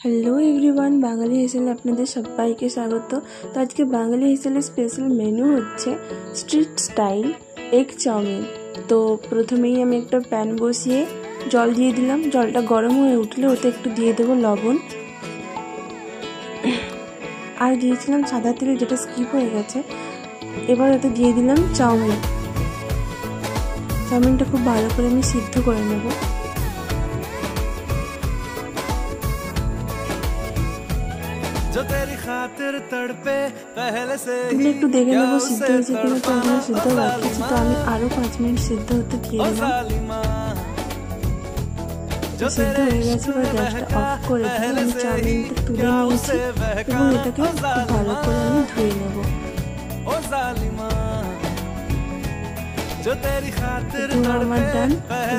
Hello everyone, বাঙালি হেসেলে আপনাদের সবাইকে স্বাগত। তো আজকে বাঙালি হেসেলের স্পেশাল মেনু হচ্ছে স্ট্রিট স্টাইল এগ চাউমিন। তো প্রথমেই আমি একটা প্যান বসিয়ে জল দিয়ে দিলাম। জলটা গরম হয়ে উঠলে ওতে একটু দিয়ে দেবো লবণ, আর দিয়েছিলাম সাদা তেল, যেটা স্কিপ হয়ে গেছে। এবার ওতে দিয়ে দিলাম চাউমিনটা খুব ভালো করে আমি সিদ্ধ করে নেব। একটু দেখে নেবো সিদ্ধ হয়েছে কিনা। তো এখানে সিদ্ধ বাকি আছে, তো আমি আরো 5 মিনিট সিদ্ধ হতে দিয়ে দিলাম। সিদ্ধ হয়ে গেছে, এবার গ্যাসটা অফ করে দিয়ে আমি চাউমিনটা তুলে নিয়েছি এবং এটাকে খুব ভালো করে আমি ধুয়ে নেব। আমার ডান।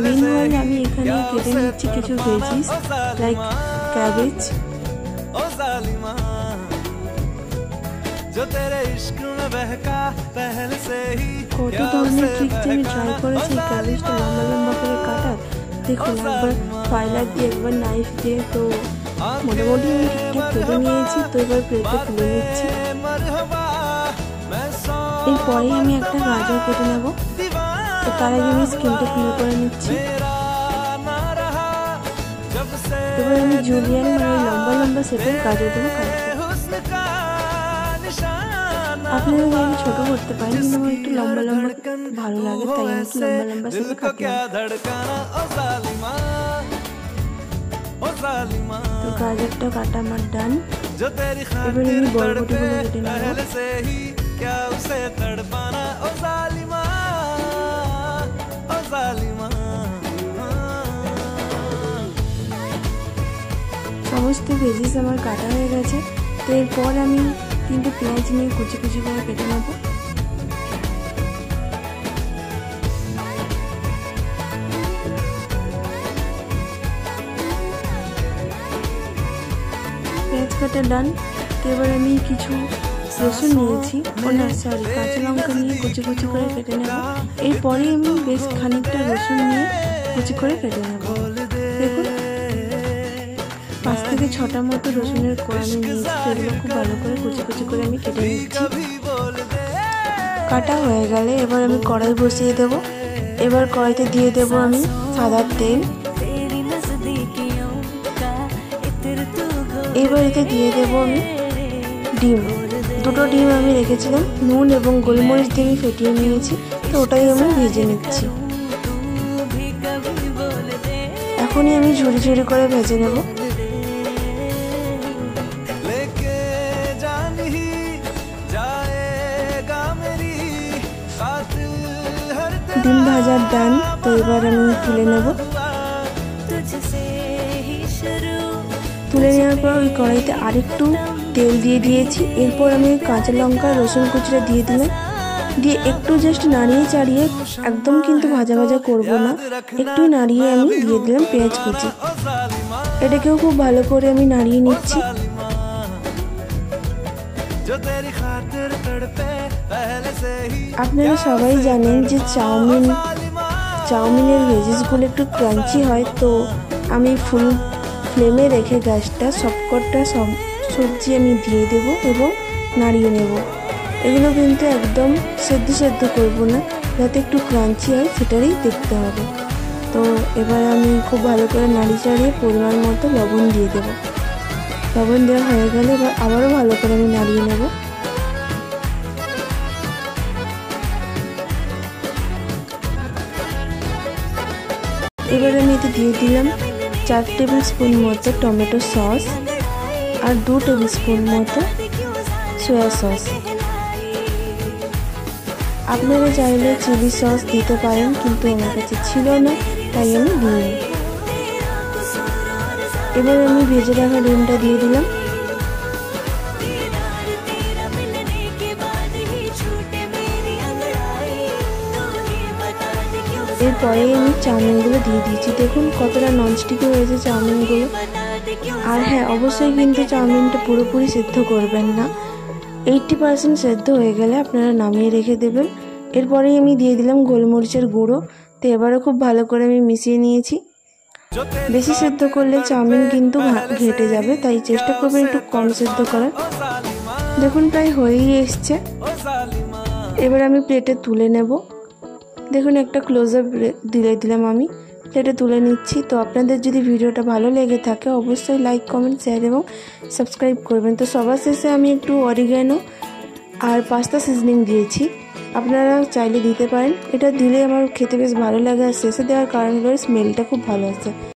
মিনওয়াইল আমি এখানে কেটে নিচ্ছি কিছু ভেজিস লাইক ক্যাবেজ, কত ধরনের ট্রিক যে আমি ট্রাই করেছি ক্যাবেজটা লম্বা লম্বা করে কাটার। দেখুন, একবার ফাইলার দিয়ে একবার নাইফ দিয়ে, তো মোটামুটি আমি ঠিকঠাক কেটে নিয়েছি। তো এবার প্লেটে তুলে নিচ্ছি। এরপরে আমি একটা গাজর কেটে নেব। তো তার আগে আমি স্কিনটা ক্লিন করে নিচ্ছি। এবার আমি জুলিয়ান লম্বা লম্বা শেপের গাজরগুলো কাটবো। আপনারা চাইলে ছোট করতে পারেন, কিন্তু আমার একটু লম্বা লম্বা ভালো লাগে, তাই আমি একটু লম্বা লম্বা শেপে কাটলাম। তো গাজরটা কাটা আমার ডান। এবার আমি বরবটিগুলো কেটে নেব। সমস্ত ভেজিস আমার কাটা হয়ে গেছে। তো এরপর আমি 3টে পেঁয়াজ নিয়ে কুচি কুচি করে কেটে নেব। পেঁয়াজ কাটা ডান। তো এবার আমি কিছু রসুন নিয়েছি, কাঁচা লঙ্কা নিয়ে কুচি কুচি করে কেটে নেব। এরপরে আমি বেশ খানিকটা রসুন নিয়ে কুচি করে কেটে নেব। দেখুন, 5 থেকে 6টা মতো রসুনের কোয়া আমি নিয়েছি। সেগুলো খুব ভালো করে কুচি কুচি করে আমি কেটে নিচ্ছি। কাটা হয়ে গেলে এবার আমি কড়াই বসিয়ে দেব। এবার কড়াইতে দিয়ে দেব আমি সাদা তেল। এবার এতে দিয়ে দেব আমি ডিম। 2টো ডিম আমি রেখেছিলাম, নুন এবং গোলমরিচ দিয়ে আমি ফেটিয়ে নিয়েছি। তো ওটাই আমি ভেজে নিচ্ছি। এখনই আমি ঝুড়ি ঝুড়ি করে ভেজে নেব। ডিম ভাজার ডান। তো এবার আমি তুলে নেব। তুলে নেওয়ার পর ওই কড়াইতে আরেকটু তেল দিয়ে দিয়েছি। এরপর আমি কাঁচা লঙ্কা রসুন কুচিটা দিয়ে দিলাম। দিয়ে একটু জাস্ট নাড়িয়ে চাড়িয়ে, একদম কিন্তু ভাজা ভাজা করবো না, একটু নাড়িয়ে আমি দিয়ে দিলাম পেঁয়াজ কুচি। এটাকেও খুব ভালো করে আমি নাড়িয়ে নিচ্ছি। আপনারা সবাই জানেন যে চাউমিনের ভেজিসগুলো একটু ক্রাঞ্চি হয়। তো আমি ফুল ফ্লেমে রেখে গ্যাসটা সবকটা সবজি আমি দিয়ে দেব এবং নাড়িয়ে নেব। এগুলো কিন্তু একদম সেদ্ধ করবো না, যাতে একটু ক্রাঞ্চি হয় সেটারই দেখতে হবে। তো এবার আমি খুব ভালো করে নাড়ি চাড়িয়ে পরিমাণ মতো লবণ দিয়ে দেব। লবণ দেওয়া হয়ে গেলে এবার আবারও ভালো করে আমি নাড়িয়ে নেব। এবার আমি এতে দিয়ে দিলাম 4 টেবিল স্পুন মতো টমেটো সস আর 2 টেবিল স্পুন মতো সয়া সস। আপনারা চাইলে চিলি সস দিতে পারেন, কিন্তু আমার কাছে ছিল না, তাই আমি দিইনি। এবার আমি ভেজে রাখা ডিমটা দিয়ে দিলাম। এরপরে আমি চাউমিনগুলো দিয়ে দিয়েছি। দেখুন কতটা ননস্টিকি হয়েছে চাউমিনগুলো। আর হ্যাঁ, অবশ্যই কিন্তু চাউমিনটা পুরোপুরি সিদ্ধ করবেন না। 80% সেদ্ধ হয়ে গেলে আপনারা নামিয়ে রেখে দেবেন। এরপরেই আমি দিয়ে দিলাম গোলমরিচের গুঁড়ো। তো এবারও খুব ভালো করে আমি মিশিয়ে নিয়েছি। বেশি সেদ্ধ করলে চাউমিন কিন্তু ঘেটে যাবে, তাই চেষ্টা করবেন একটু কম সেদ্ধ করার। দেখুন প্রায় হয়েই এসছে। এবার আমি প্লেটে তুলে নেব। দেখুন একটা ক্লোজআপ দিলাম, আমি প্লেটে তুলে নিচ্ছি। তো আপনাদের যদি ভিডিওটা ভালো লেগে থাকে অবশ্যই লাইক, কমেন্ট, শেয়ার এবং সাবস্ক্রাইব করবেন। তো সবার শেষে আমি একটু অরিগ্যানো আর পাস্তা সিজনিং দিয়েছি, আপনারা চাইলে দিতে পারেন। এটা দিলে আমার খেতে বেশ ভালো লাগে, আর শেষে দেওয়ার কারণ হলো স্মেলটা খুব ভালো আসে।